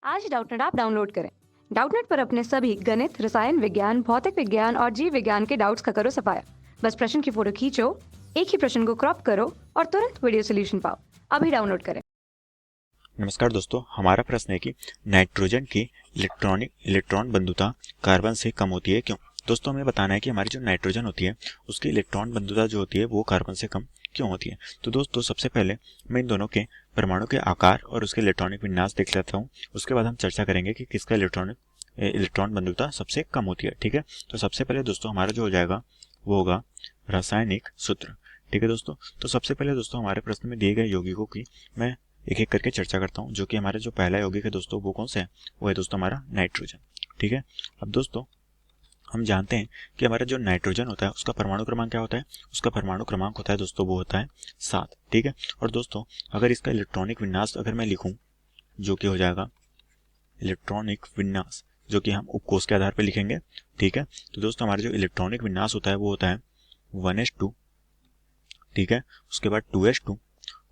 आज ही Doubtnut app download करें। Doubtnut पर अपने सभी गणित, रसायन विज्ञान, भौतिक विज्ञान और जीव विज्ञान के डाउट्स का करो सफाया। बस प्रश्न की फोटो खींचो, एक ही प्रश्न को क्रॉप करो और तुरंत वीडियो सोल्यूशन पाओ। अभी डाउनलोड करें। नमस्कार दोस्तों, हमारा प्रश्न है कि नाइट्रोजन की इलेक्ट्रॉन बंधुता कार्बन से कम होती है क्यों। दोस्तों, हमें बताना है कि हमारी जो नाइट्रोजन होती है उसकी इलेक्ट्रॉन बंधुता जो होती है वो कार्बन से कम क्यों होती है। तो दोस्तों, सबसे पहले मैं इन दोनों के परमाणु के आकार और उसके इलेक्ट्रॉनिक विन्यास देख लेता हूँ। उसके बाद हम चर्चा करेंगे कि किसका इलेक्ट्रॉन बंधुता सबसे कम होती है। ठीक है, तो सबसे पहले दोस्तों हमारा जो हो जाएगा वो होगा रासायनिक सूत्र। ठीक है दोस्तों, तो सबसे पहले दोस्तों हमारे प्रश्न में दिए गए यौगिकों की मैं एक एक करके चर्चा करता हूँ। जो कि हमारा जो पहला यौगिक है दोस्तों वो कौन सा है, वो है दोस्तों हमारा नाइट्रोजन। ठीक है, अब दोस्तों हम जानते हैं कि हमारा जो नाइट्रोजन होता है उसका परमाणु क्रमांक क्या होता है। उसका परमाणु क्रमांक होता है दोस्तों वो होता है 7। ठीक है, और दोस्तों अगर इसका इलेक्ट्रॉनिक विन्यास अगर मैं लिखूं जो कि हो जाएगा इलेक्ट्रॉनिक विन्यास, जो कि हम उपकोष के आधार पर लिखेंगे। ठीक है, तो दोस्तों हमारा जो इलेक्ट्रॉनिक विन्यास होता है वो होता है 1s2। ठीक है, उसके बाद 2s2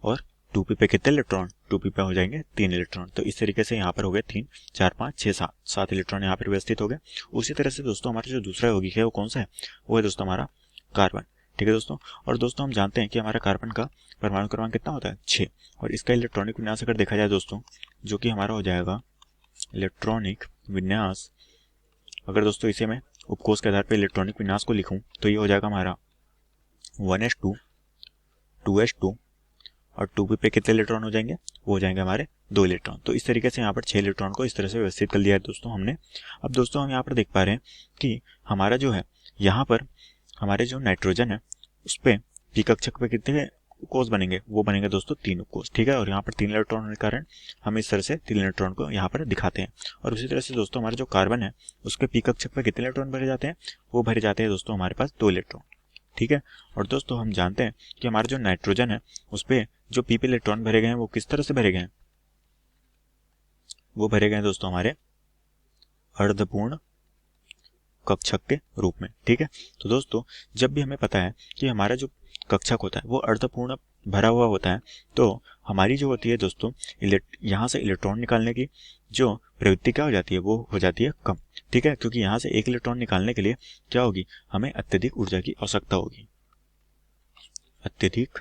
और 2p पे कितने इलेक्ट्रॉन, 2p पे हो जाएंगे 3 इलेक्ट्रॉन। तो इस तरीके से यहाँ पर हो गए 3 4 5 6 7 इलेक्ट्रॉन यहाँ पर व्यवस्थित हो गए। उसी तरह से दोस्तों हमारा जो दूसरा यौगिक है वो कौन सा है, वो है दोस्तों हमारा कार्बन। ठीक है दोस्तों, और दोस्तों हम जानते हैं कि हमारा कार्बन का परमाणु क्रमांक कितना होता है 6। और इसका इलेक्ट्रॉनिक विन्यास अगर देखा जाए दोस्तों, जो कि हमारा हो जाएगा इलेक्ट्रॉनिक विन्यास, अगर दोस्तों इसे मैं उपकोष के आधार पर इलेक्ट्रॉनिक विन्यास को लिखूं तो ये हो जाएगा हमारा 1s2 2s2 और 2p पे कितने इलेक्ट्रॉन हो जाएंगे, वो हो जाएंगे हमारे 2 इलेक्ट्रॉन। तो इस तरीके से यहाँ पर 6 इलेक्ट्रॉन को इस तरह से व्यवस्थित कर लिया है दोस्तों हमने। अब दोस्तों हम यहाँ पर देख पा रहे हैं कि हमारा जो है यहाँ पर हमारे जो नाइट्रोजन है उस पर पी कक्षक पे कितने कोष बनेंगे, वो बनेंगे दोस्तों 3 कोष। ठीक है, और यहाँ पर 3 इलेक्ट्रॉन होने के कारण हम इस तरह से 3 इलेक्ट्रॉन को यहाँ पर दिखाते हैं। और उसी तरह से दोस्तों हमारा जो कार्बन है उसके पी कक्षक पे कितने इलेक्ट्रॉन भरे जाते हैं, वो भरे जाते हैं दोस्तों हमारे पास 2 इलेक्ट्रॉन। ठीक है, और दोस्तों हम जानते हैं कि हमारा जो नाइट्रोजन है उस पर जो पी पे इलेक्ट्रॉन भरे गए हैं वो किस तरह से भरे गए हैं, वो भरे गए हैं दोस्तों हमारे अर्धपूर्ण कक्षक के रूप में। ठीक है, तो दोस्तों जब भी हमें पता है कि हमारा जो कक्षक होता है वो अर्धपूर्ण भरा हुआ होता है, तो हमारी जो होती है दोस्तों यहाँ से इलेक्ट्रॉन निकालने की जो प्रवृत्ति क्या हो जाती है, वो हो जाती है कम। ठीक है, क्योंकि यहाँ से एक इलेक्ट्रॉन निकालने के लिए क्या होगी, हमें अत्यधिक ऊर्जा की आवश्यकता होगी। अत्यधिक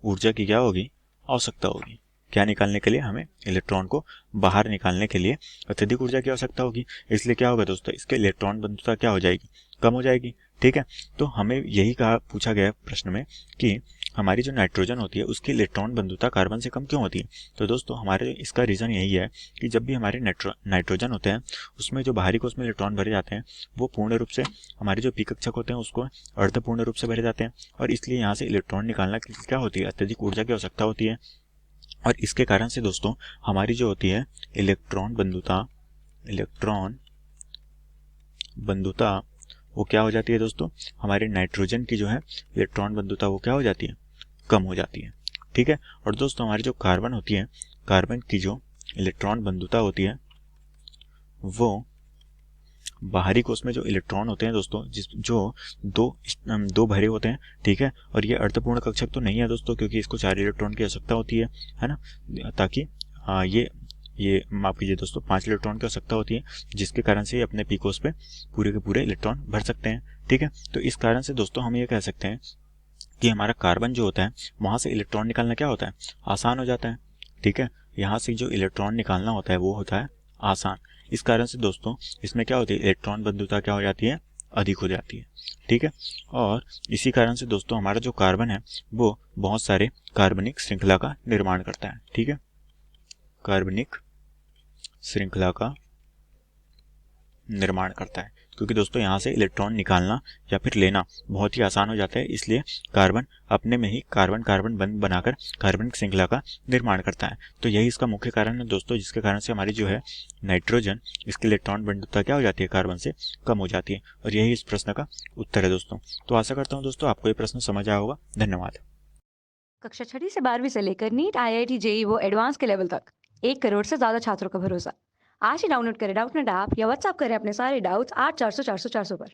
ऊर्जा की क्या होगी, आवश्यकता होगी। क्या निकालने के लिए, हमें इलेक्ट्रॉन को बाहर निकालने के लिए अत्यधिक ऊर्जा की आवश्यकता होगी। इसलिए क्या होगा दोस्तों, इसके इलेक्ट्रॉन बंधुता क्या हो जाएगी, कम हो जाएगी। ठीक है, तो हमें यही कहा पूछा गया प्रश्न में कि हमारी जो नाइट्रोजन होती है उसकी इलेक्ट्रॉन बंधुता कार्बन से कम क्यों होती है। तो दोस्तों हमारे इसका रीज़न यही है कि जब भी हमारे नाइट्रोजन होते हैं उसमें जो बाहरी कोष में इलेक्ट्रॉन भरे जाते हैं वो पूर्ण रूप से हमारे जो पी कक्षक होते हैं उसको अर्धपूर्ण रूप से भरे जाते हैं। और इसलिए यहाँ से इलेक्ट्रॉन निकालना क्या होती है, अत्यधिक ऊर्जा की आवश्यकता होती है। और इसके कारण से दोस्तों हमारी जो होती है इलेक्ट्रॉन बंधुता वो क्या हो जाती है दोस्तों, हमारे नाइट्रोजन की जो है इलेक्ट्रॉन बंधुता वो क्या हो जाती है, कम हो जाती है। ठीक है, और दोस्तों हमारी जो कार्बन होती है, कार्बन की जो इलेक्ट्रॉन बंधुता होती है वो बाहरी कोष में जो इलेक्ट्रॉन होते हैं दोस्तों जो दो भरे होते हैं। ठीक है, और ये अर्धपूर्ण कक्षक तो नहीं है दोस्तों, क्योंकि इसको 4 इलेक्ट्रॉन की आवश्यकता होती है ना, ताकि ये माफ कीजिए दोस्तों 5 इलेक्ट्रॉन की आवश्यकता होती है, जिसके कारण से ये अपने पी कोष पे पूरे के पूरे इलेक्ट्रॉन भर सकते हैं। ठीक है, तो इस कारण से दोस्तों हम ये कह सकते हैं कि हमारा कार्बन जो होता है वहां से इलेक्ट्रॉन निकालना क्या होता है, आसान हो जाता है। ठीक है, यहाँ से जो इलेक्ट्रॉन निकालना होता है वो होता है आसान। इस कारण से दोस्तों इसमें क्या होती है, इलेक्ट्रॉन बंधुता क्या हो जाती है, अधिक हो जाती है। ठीक है, और इसी कारण से दोस्तों हमारा जो कार्बन है वो बहुत सारे कार्बनिक श्रृंखला का निर्माण करता है। ठीक है, कार्बनिक श्रृंखला का निर्माण करता है, क्योंकि दोस्तों यहाँ से इलेक्ट्रॉन निकालना या फिर लेना बहुत ही आसान हो जाता है। इसलिए कार्बन अपने में ही कार्बन कार्बन बंध बनाकर कार्बनिक श्रृंखला का निर्माण करता है। तो यही इसका मुख्य कारण है दोस्तों, जिसके कारण से हमारी जो है नाइट्रोजन इसकी इलेक्ट्रॉन बंधुता क्या हो जाती है, कार्बन से कम हो जाती है। और यही इस प्रश्न का उत्तर है दोस्तों। तो आशा करता हूँ दोस्तों आपको ये प्रश्न समझ आया होगा। धन्यवाद। कक्षा 6 से 12वीं से लेकर नीट, IIT, जेईई वो एडवांस के लेवल तक 1 करोड़ से ज्यादा छात्रों का भरोसा। आज ही डाउनलोड करें डाउटनेट ऐप या व्हाट्सएप करें अपने सारे डाउट्स 8400 400 400 पर।